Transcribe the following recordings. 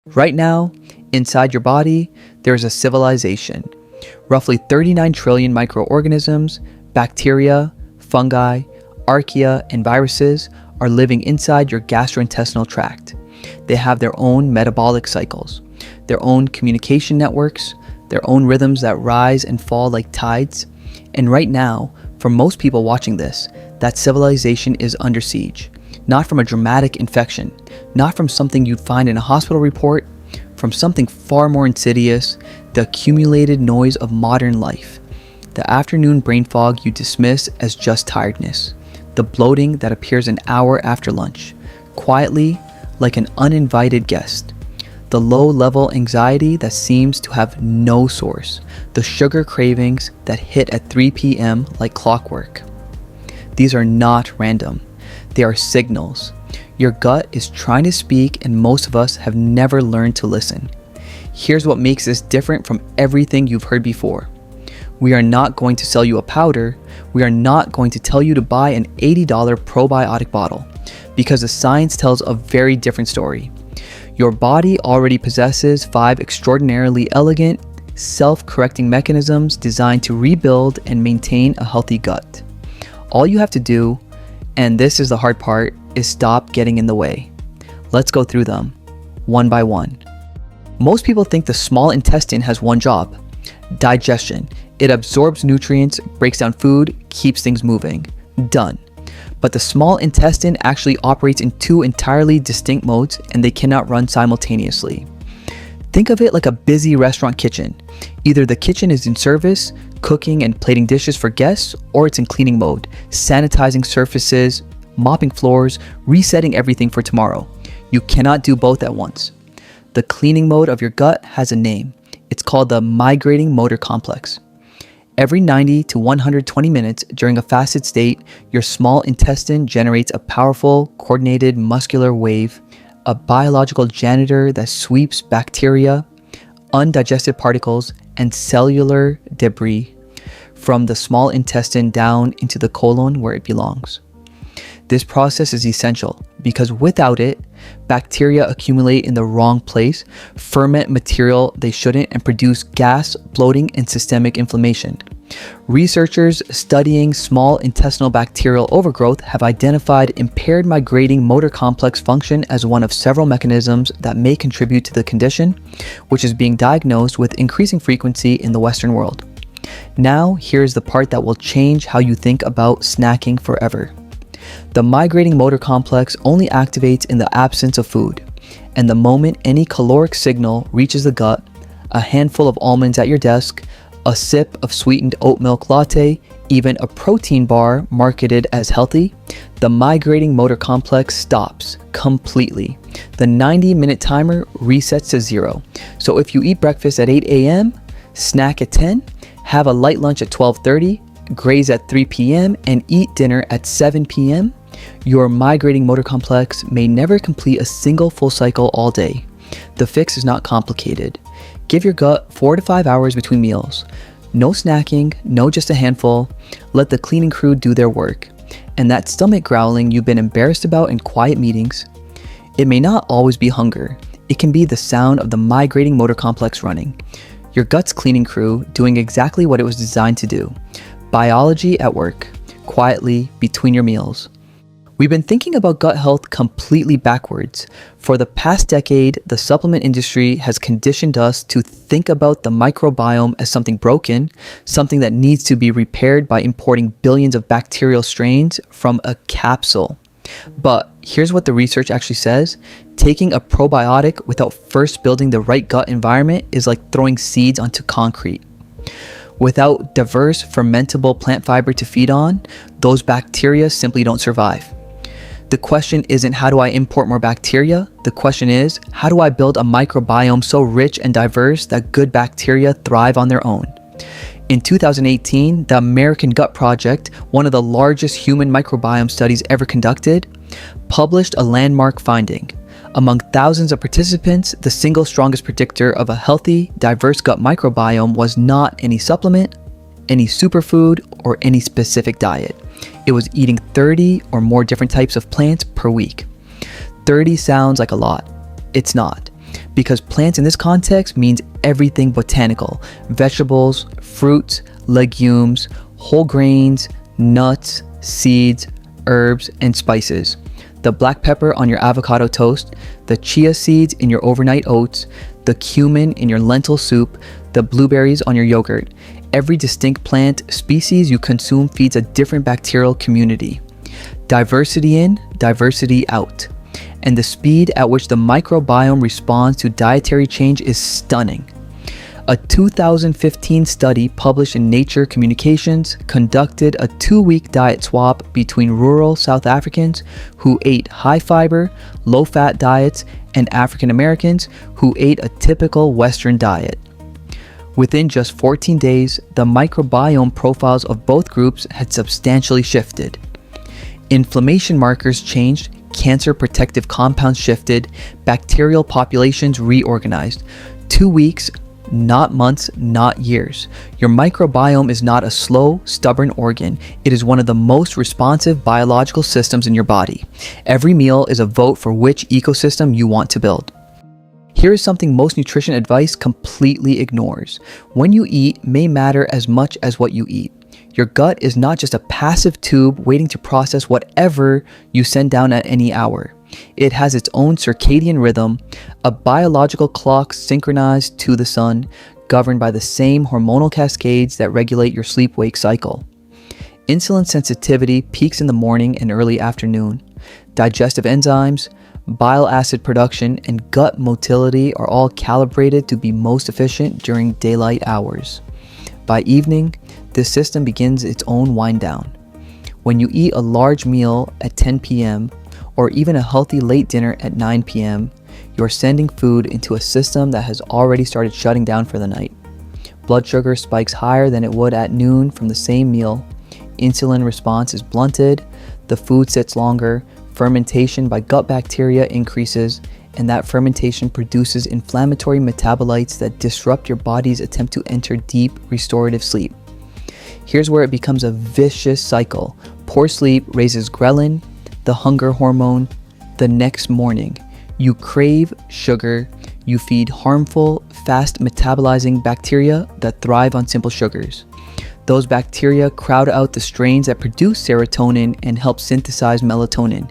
Right now, inside your body, there is a civilization. Roughly 39 trillion microorganisms, bacteria, fungi, archaea, and viruses are living inside your gastrointestinal tract. They have their own metabolic cycles, their own communication networks, their own rhythms that rise and fall like tides. And right now, for most people watching this, that civilization is under siege. Not from a dramatic infection, not from something you'd find in a hospital report, from something far more insidious, the accumulated noise of modern life. The afternoon brain fog you dismiss as just tiredness. The bloating that appears an hour after lunch, quietly, like an uninvited guest. The low-level anxiety that seems to have no source. The sugar cravings that hit at 3 p.m. like clockwork. These are not random. They are signals. Your gut is trying to speak, and most of us have never learned to listen. Here's what makes this different from everything you've heard before. We are not going to sell you a powder. We are not going to tell you to buy an $80 probiotic bottle, because the science tells a very different story. Your body already possesses 5 extraordinarily elegant, self-correcting mechanisms designed to rebuild and maintain a healthy gut. All you have to do, and this is the hard part, is stop getting in the way. Let's go through them, one by one. Most people think the small intestine has one job: digestion. It absorbs nutrients, breaks down food, keeps things moving. Done. But the small intestine actually operates in 2 entirely distinct modes, and they cannot run simultaneously. Think of it like a busy restaurant kitchen. Either the kitchen is in service, cooking and plating dishes for guests, or it's in cleaning mode, sanitizing surfaces, mopping floors, resetting everything for tomorrow. You cannot do both at once. The cleaning mode of your gut has a name. It's called the migrating motor complex. Every 90 to 120 minutes during a fasted state, your small intestine generates a powerful, coordinated muscular wave, a biological janitor that sweeps bacteria, undigested particles, and cellular debris from the small intestine down into the colon where it belongs. This process is essential because without it, bacteria accumulate in the wrong place, ferment material they shouldn't, and produce gas, bloating, and systemic inflammation. Researchers studying small intestinal bacterial overgrowth have identified impaired migrating motor complex function as one of several mechanisms that may contribute to the condition, which is being diagnosed with increasing frequency in the Western world. Now, here's the part that will change how you think about snacking forever. The migrating motor complex only activates in the absence of food, and the moment any caloric signal reaches the gut, a handful of almonds at your desk, a sip of sweetened oat milk latte, even a protein bar marketed as healthy, the migrating motor complex stops completely. The 90-minute timer resets to 0. So if you eat breakfast at 8 a.m., snack at 10, have a light lunch at 12:30, graze at 3 p.m., and eat dinner at 7 p.m., your migrating motor complex may never complete a single full cycle all day. The fix is not complicated. Give your gut 4 to 5 hours between meals. No snacking, no just a handful. Let the cleaning crew do their work. And that stomach growling you've been embarrassed about in quiet meetings, it may not always be hunger. It can be the sound of the migrating motor complex running. Your gut's cleaning crew doing exactly what it was designed to do. Biology at work, quietly between your meals. We've been thinking about gut health completely backwards. For the past decade, the supplement industry has conditioned us to think about the microbiome as something broken, something that needs to be repaired by importing billions of bacterial strains from a capsule. But here's what the research actually says. Taking a probiotic without first building the right gut environment is like throwing seeds onto concrete. Without diverse fermentable plant fiber to feed on, those bacteria simply don't survive. The question isn't how do I import more bacteria? The question is, how do I build a microbiome so rich and diverse that good bacteria thrive on their own? In 2018, the American Gut Project, one of the largest human microbiome studies ever conducted, published a landmark finding. Among thousands of participants, the single strongest predictor of a healthy, diverse gut microbiome was not any supplement, any superfood, or any specific diet. It was eating 30 or more different types of plants per week. 30 sounds like a lot. It's not. because plants in this context means everything botanical: vegetables, fruits, legumes, whole grains, nuts, seeds, herbs, and spices. The black pepper on your avocado toast, the chia seeds in your overnight oats, the cumin in your lentil soup, the blueberries on your yogurt. Every distinct plant species you consume feeds a different bacterial community. Diversity in, diversity out. And the speed at which the microbiome responds to dietary change is stunning. A 2015 study published in Nature Communications conducted a 2-week diet swap between rural South Africans who ate high-fiber, low-fat diets and African Americans who ate a typical Western diet. Within just 14 days, the microbiome profiles of both groups had substantially shifted. Inflammation markers changed, cancer protective compounds shifted, bacterial populations reorganized. 2 weeks, not months, not years. Your microbiome is not a slow, stubborn organ. It is one of the most responsive biological systems in your body. Every meal is a vote for which ecosystem you want to build. Here is something most nutrition advice completely ignores. When you eat may matter as much as what you eat. Your gut is not just a passive tube waiting to process whatever you send down at any hour. It has its own circadian rhythm, a biological clock synchronized to the sun, governed by the same hormonal cascades that regulate your sleep-wake cycle. Insulin sensitivity peaks in the morning and early afternoon. Digestive enzymes, bile acid production, and gut motility are all calibrated to be most efficient during daylight hours. By evening, this system begins its own wind down. When you eat a large meal at 10 p.m., or even a healthy late dinner at 9 p.m., you're sending food into a system that has already started shutting down for the night. Blood sugar spikes higher than it would at noon from the same meal. Insulin response is blunted, the food sits longer, fermentation by gut bacteria increases, and that fermentation produces inflammatory metabolites that disrupt your body's attempt to enter deep, restorative sleep. Here's where it becomes a vicious cycle. Poor sleep raises ghrelin, the hunger hormone. The next morning, you crave sugar. You feed harmful, fast metabolizing bacteria that thrive on simple sugars. Those bacteria crowd out the strains that produce serotonin and help synthesize melatonin,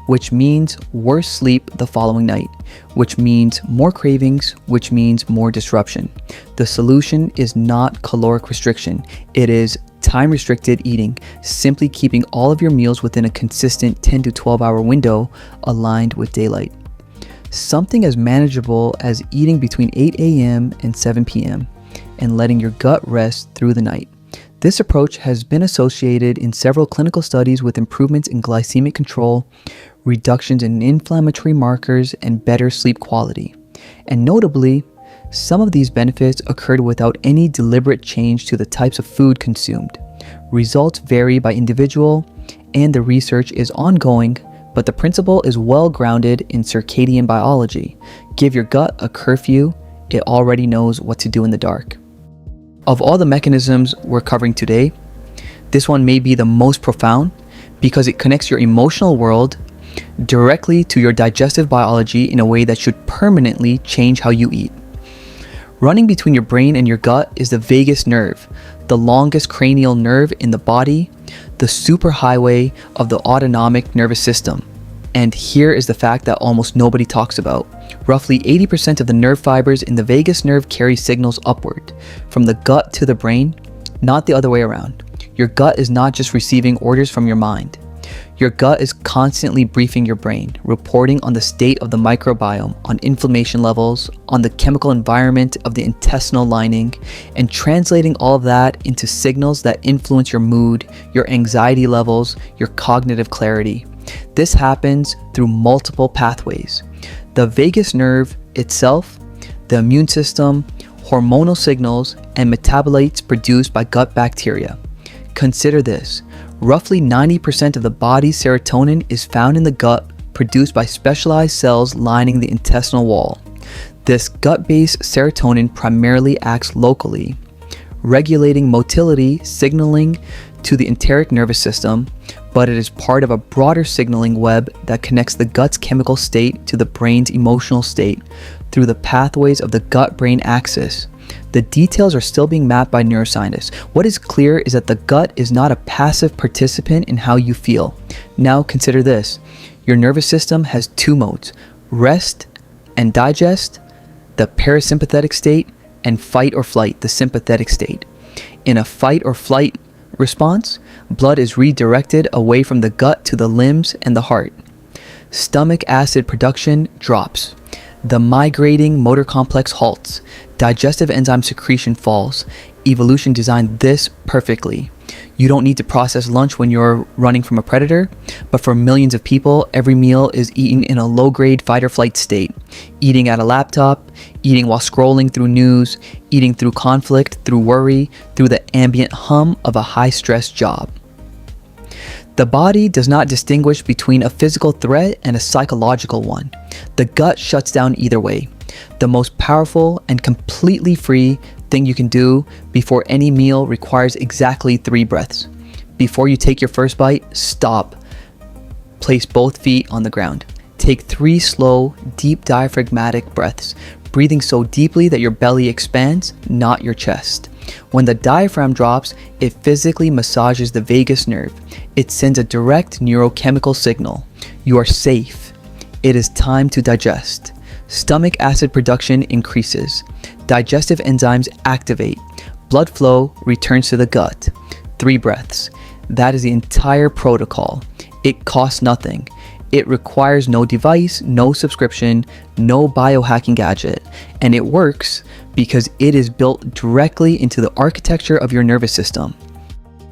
which means worse sleep the following night, which means more cravings, which means more disruption. The solution is not caloric restriction. It is time-restricted eating, simply keeping all of your meals within a consistent 10 to 12 hour window aligned with daylight. Something as manageable as eating between 8 a.m. and 7 p.m. and letting your gut rest through the night. This approach has been associated in several clinical studies with improvements in glycemic control, reductions in inflammatory markers, and better sleep quality. And notably, some of these benefits occurred without any deliberate change to the types of food consumed. Results vary by individual, and the research is ongoing, but the principle is well grounded in circadian biology. Give your gut a curfew, it already knows what to do in the dark. Of all the mechanisms we're covering today, this one may be the most profound because it connects your emotional world directly to your digestive biology in a way that should permanently change how you eat. Running between your brain and your gut is the vagus nerve, the longest cranial nerve in the body, the superhighway of the autonomic nervous system. And here is the fact that almost nobody talks about. Roughly 80% of the nerve fibers in the vagus nerve carry signals upward, from the gut to the brain, not the other way around. Your gut is not just receiving orders from your mind. Your gut is constantly briefing your brain, reporting on the state of the microbiome, on inflammation levels, on the chemical environment of the intestinal lining, and translating all of that into signals that influence your mood, your anxiety levels, your cognitive clarity. This happens through multiple pathways. The vagus nerve itself, the immune system, hormonal signals, and metabolites produced by gut bacteria. Consider this. Roughly 90% of the body's serotonin is found in the gut, produced by specialized cells lining the intestinal wall. This gut-based serotonin primarily acts locally, regulating motility, signaling to the enteric nervous system, but it is part of a broader signaling web that connects the gut's chemical state to the brain's emotional state through the pathways of the gut-brain axis. The details are still being mapped by neuroscientists. What is clear is that the gut is not a passive participant in how you feel. Now consider this. Your nervous system has two modes, rest and digest, the parasympathetic state, and fight or flight, the sympathetic state. In a fight or flight response, blood is redirected away from the gut to the limbs and the heart. Stomach acid production drops. The migrating motor complex halts. Digestive enzyme secretion falls. Evolution designed this perfectly. You don't need to process lunch when you're running from a predator, but for millions of people, every meal is eaten in a low-grade fight or flight state. Eating at a laptop, eating while scrolling through news, eating through conflict, through worry, through the ambient hum of a high-stress job. The body does not distinguish between a physical threat and a psychological one. The gut shuts down either way. The most powerful and completely free thing you can do before any meal requires exactly 3 breaths. Before you take your first bite, stop. Place both feet on the ground. Take 3 slow, deep diaphragmatic breaths, breathing so deeply that your belly expands, not your chest. When the diaphragm drops, it physically massages the vagus nerve. It sends a direct neurochemical signal. You are safe. It is time to digest. Stomach acid production increases. Digestive enzymes activate. Blood flow returns to the gut. 3 breaths. That is the entire protocol. It costs nothing. It requires no device, no subscription, no biohacking gadget. And it works because it is built directly into the architecture of your nervous system.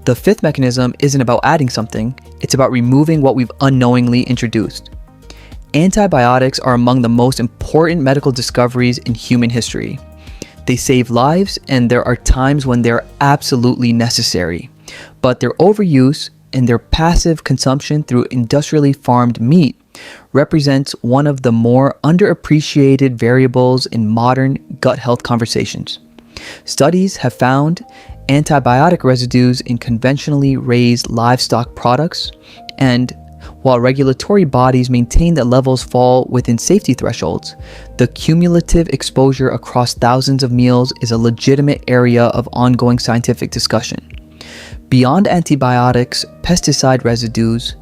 The 5th mechanism isn't about adding something, it's about removing what we've unknowingly introduced. Antibiotics are among the most important medical discoveries in human history. They save lives, and there are times when they're absolutely necessary. But their overuse and their passive consumption through industrially farmed meat represents one of the more underappreciated variables in modern gut health conversations. Studies have found antibiotic residues in conventionally raised livestock products, and while regulatory bodies maintain that levels fall within safety thresholds, the cumulative exposure across thousands of meals is a legitimate area of ongoing scientific discussion. Beyond antibiotics, pesticide residues,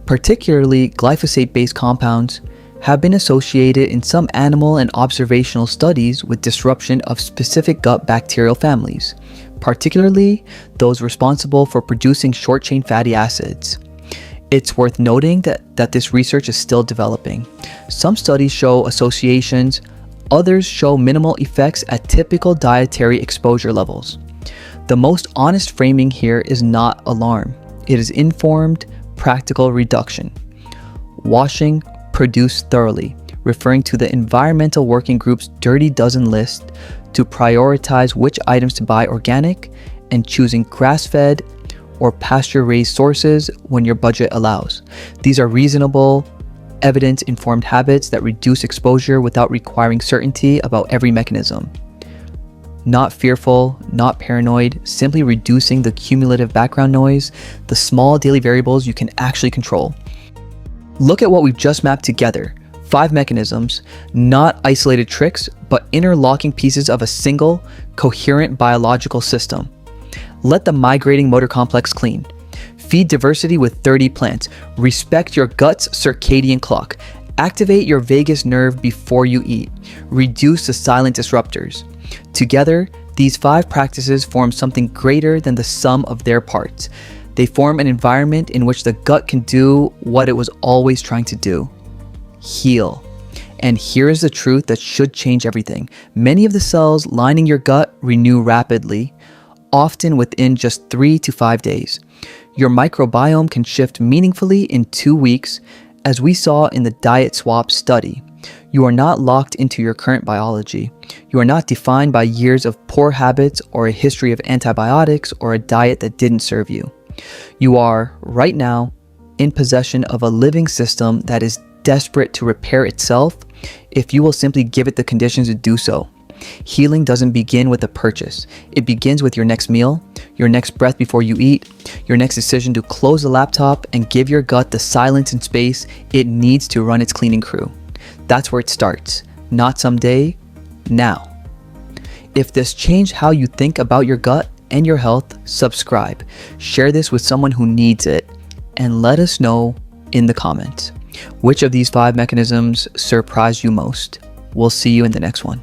particularly glyphosate-based compounds, have been associated in some animal and observational studies with disruption of specific gut bacterial families, particularly those responsible for producing short-chain fatty acids. It's worth noting that this research is still developing. Some studies show associations, others show minimal effects at typical dietary exposure levels. The most honest framing here is not alarm. It is informed, practical reduction. Washing produced thoroughly, referring to the Environmental Working Group's Dirty Dozen list to prioritize which items to buy organic, and choosing grass-fed or pasture-raised sources when your budget allows. These are reasonable, evidence-informed habits that reduce exposure without requiring certainty about every mechanism. Not fearful, not paranoid, simply reducing the cumulative background noise, the small daily variables you can actually control. Look at what we've just mapped together. 5 mechanisms, not isolated tricks, but interlocking pieces of a single, coherent biological system. Let the migrating motor complex clean. Feed diversity with 30 plants. Respect your gut's circadian clock. Activate your vagus nerve before you eat. Reduce the silent disruptors. Together, these 5 practices form something greater than the sum of their parts. They form an environment in which the gut can do what it was always trying to do: heal. And here is the truth that should change everything. Many of the cells lining your gut renew rapidly, often within just 3 to 5 days. Your microbiome can shift meaningfully in 2 weeks, as we saw in the diet swap study. You are not locked into your current biology. You are not defined by years of poor habits or a history of antibiotics or a diet that didn't serve you. You are, right now, in possession of a living system that is desperate to repair itself if you will simply give it the conditions to do so. Healing doesn't begin with a purchase. It begins with your next meal, your next breath before you eat, your next decision to close the laptop and give your gut the silence and space it needs to run its cleaning crew. That's where it starts. Not someday, now. If this changed how you think about your gut and your health, subscribe. Share this with someone who needs it, and let us know in the comments which of these 5 mechanisms surprised you most. We'll see you in the next one.